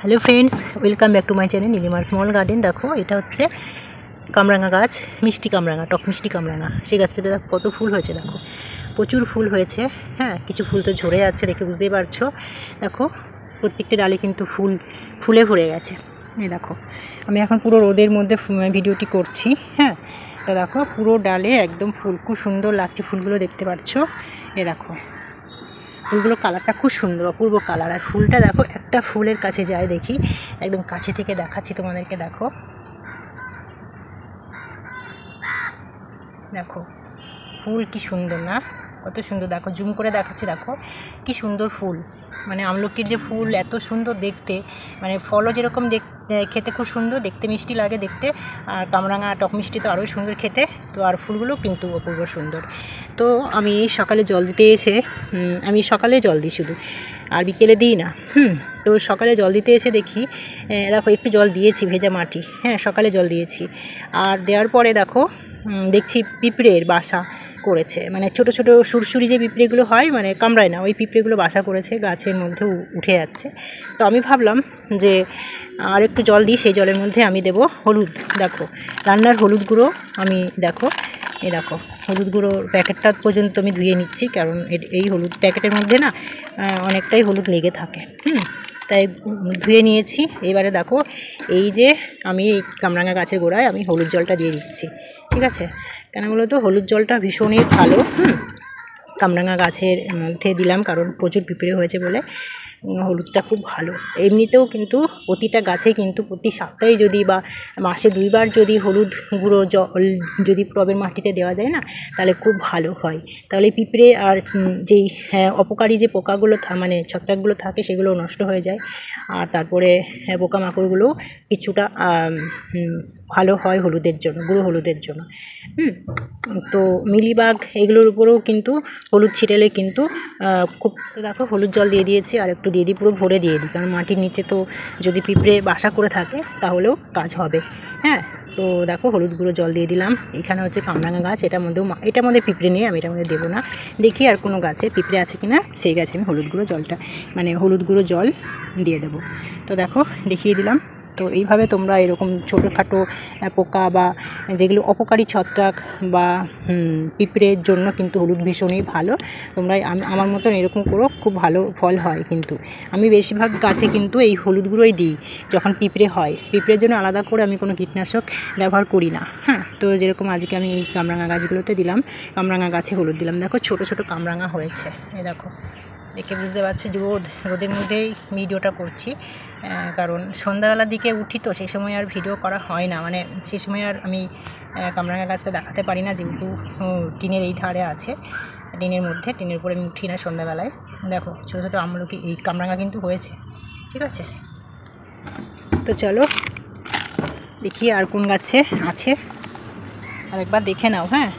Hello friends, welcome back to my channel নীলিমার small garden. দেখো, এটা হচ্ছে কামরাঙা গাছ, মিষ্টি কামরাঙা, টক মিষ্টি কামরাঙা। সেই গাছটাতে দেখো কত ফুল হয়েছে, দেখো প্রচুর ফুল হয়েছে। হ্যাঁ, কিছু ফুল তো ঝরে যাচ্ছে, দেখে বুঝতেই পারছো। দেখো প্রত্যেকটা ডালে কিন্তু ফুলে ভরে গেছে। এই দেখো, আমি এখন পুরো রোদের মধ্যে ভিডিওটি করছি। হ্যাঁ, তা দেখো পুরো ডালে একদম ফুল, খুব সুন্দর লাগছে ফুলগুলো, দেখতে পাচ্ছ। এ দেখো ফুলগুলো কালারটা খুব সুন্দর, অপূর্ব কালার। আর ফুলটা দেখো, একটা ফুলের কাছে যায় দেখি, একদম কাছে থেকে দেখাচ্ছি তোমাদেরকে। দেখো দেখো ফুল কি সুন্দর না, কত সুন্দর। দেখো জুম করে দেখাচ্ছি, দেখো কি সুন্দর ফুল। মানে আমলকির যে ফুল এত সুন্দর দেখতে, মানে ফলও যেরকম খেতে খুব সুন্দর, দেখতে মিষ্টি লাগে দেখতে। আর কামরাঙা টক মিষ্টি তো আরও সুন্দর খেতে। তো আর ফুলগুলো কিন্তু অপূর্ব সুন্দর। তো আমি সকালে জল দিতে এসে, আমি সকালে জল দিই শুধু, আর বিকেলে দিই না। তো সকালে জল দিতে এসে দেখি, দেখো একটু জল দিয়েছি, ভেজা মাটি। হ্যাঁ, সকালে জল দিয়েছি। আর দেওয়ার পরে দেখো দেখছি পিঁপড়ের বাসা করেছে। মানে ছোট ছোট সুরসুরি যে পিঁপড়েগুলো হয়, মানে কামড়ায় না, ওই পিঁপড়েগুলো বাসা করেছে, গাছের মধ্যে উঠে যাচ্ছে। তো আমি ভাবলাম যে আর একটু জল দিই, সেই জলের মধ্যে আমি দেব হলুদ। দেখো রান্নার হলুদ গুঁড়ো আমি, দেখো এই দেখো হলুদ গুঁড়োর প্যাকেটটা পর্যন্ত আমি ধুয়ে নিচ্ছি, কারণ এই হলুদ প্যাকেটের মধ্যে না অনেকটাই হলুদ লেগে থাকে। তাই ধুয়ে নিয়েছি। এবারে দেখো এই যে আমি এই কামরাঙা গাছের গোড়ায় আমি হলুদ জলটা দিয়ে দিচ্ছি, ঠিক আছে। কেন বলো তো, হলুদ জলটা ভীষণই ভালো। কামরাঙা গাছের মধ্যে দিলাম কারণ প্রচুর পিঁপড়ে হয়েছে বলে হলুদটা খুব ভালো। এমনিতেও কিন্তু প্রতিটা গাছে কিন্তু প্রতি সপ্তাহে যদি বা মাসে 2 বার যদি হলুদ গুঁড়ো জল যদি টবের মাটিতে দেওয়া যায় না, তাহলে খুব ভালো হয়। তাহলে পিঁপড়ে আর যেই অপকারী যে পোকাগুলো মানে ছত্রাকগুলো থাকে, সেগুলো নষ্ট হয়ে যায়। আর তারপরে পোকামাকড়গুলো কিছুটা ভালো হয় হলুদের জন্য, গুঁড়ো হলুদের জন্য। তো মিলিবাগ এগুলোর উপরেও কিন্তু হলুদ ছিটালে কিন্তু খুব, দেখো হলুদ জল দিয়ে দিয়েছি, আর একটু দিয়ে দিই, পুরো ভরে দিয়ে দিই, কারণ মাটির নিচে তো যদি পিঁপড়ে বাসা করে থাকে তাহলেও কাজ হবে। হ্যাঁ, তো দেখো হলুদ গুঁড়ো জল দিয়ে দিলাম। এখানে হচ্ছে কামরাঙা গাছ, এটার মধ্যে পিঁপড়ে নিয়ে আমি এটার মধ্যে দেবো না। দেখি আর কোনো গাছে পিঁপড়ে আছে কিনা, সেই গাছে আমি হলুদ গুঁড়ো জল দিয়ে দেবো। তো দেখো দেখিয়ে দিলাম। তো এইভাবে তোমরা এরকম ছোটোখাটো পোকা বা যেগুলো অপকারী ছত্রাক বা পিঁপড়ের জন্য কিন্তু হলুদ ভীষণই ভালো। তোমরা আমার মতন এরকম করো, খুব ভালো ফল হয়। কিন্তু আমি বেশিরভাগ গাছে কিন্তু এই হলুদ গুঁড়োই দিই যখন পিঁপড়ে হয়। পিঁপড়ের জন্য আলাদা করে আমি কোনো কীটনাশক ব্যবহার করি না। হ্যাঁ, তো যেরকম আজকে আমি এই কামরাঙা গাছগুলোতে দিলাম, কামরাঙা গাছে হলুদ দিলাম। দেখো ছোট ছোট কামরাঙা হয়েছে, এই দেখো দেখে বুঝতে পারছি যে রোদের মধ্যেই ভিডিওটা করছি, কারণ সন্ধ্যাবেলার দিকে উঠি তো সেই সময় আর ভিডিও করা হয় না। মানে সেই সময় আর আমি কামরাঙা গাছটা দেখাতে পারি না, যেহেতু টিনের এই ধারে আছে, টিনের উপরে আমি উঠি না সন্ধ্যাবেলায়। দেখো ছোটো ছোটো আমলকি এই কামরাঙা কিন্তু হয়েছে, ঠিক আছে। তো চলো দেখি আর কোন গাছে আছে, আরেকবার দেখে নাও। হ্যাঁ,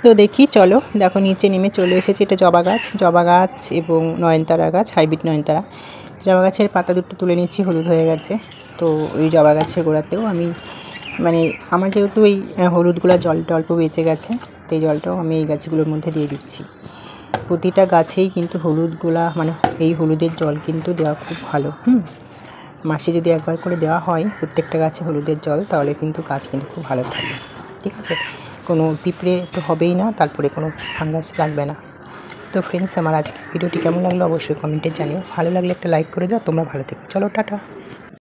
তো দেখি চলো, দেখো নিচে নেমে চলে এসেছে। এটা জবা গাছ এবং নয়নতারা গাছ, হাইব্রিড নয়নতারা। জবা গাছের পাতা দুটো তুলে নিচ্ছি, হলুদ হয়ে গেছে। তো ওই জবা গাছের গোড়াতেও আমি, মানে আমার যেহেতু এই হলুদগুলো জলটা অল্প বেঁচে গেছে, তো এই জলটাও আমি এই গাছগুলোর মধ্যে দিয়ে দিচ্ছি। প্রতিটা গাছেই কিন্তু হলুদগুলা, মানে এই হলুদের জল কিন্তু দেওয়া খুব ভালো। মাসে যদি একবার করে দেওয়া হয় প্রত্যেকটা গাছে হলুদের জল, তাহলে কিন্তু গাছ কিন্তু খুব ভালো থাকে, ঠিক আছে। কোনো পিঁপড়ে তো হবেই না, তারপরে কোনো ফাঙ্গাস লাগবে না। তো ফ্রেন্ডস, আমার আজকে ভিডিওটি কেমন লাগলো অবশ্যই কমেন্টে জানিও। ভালো লাগলে একটা লাইক করে দাও। তোমরা ভালো থেকো, চলো টাটা।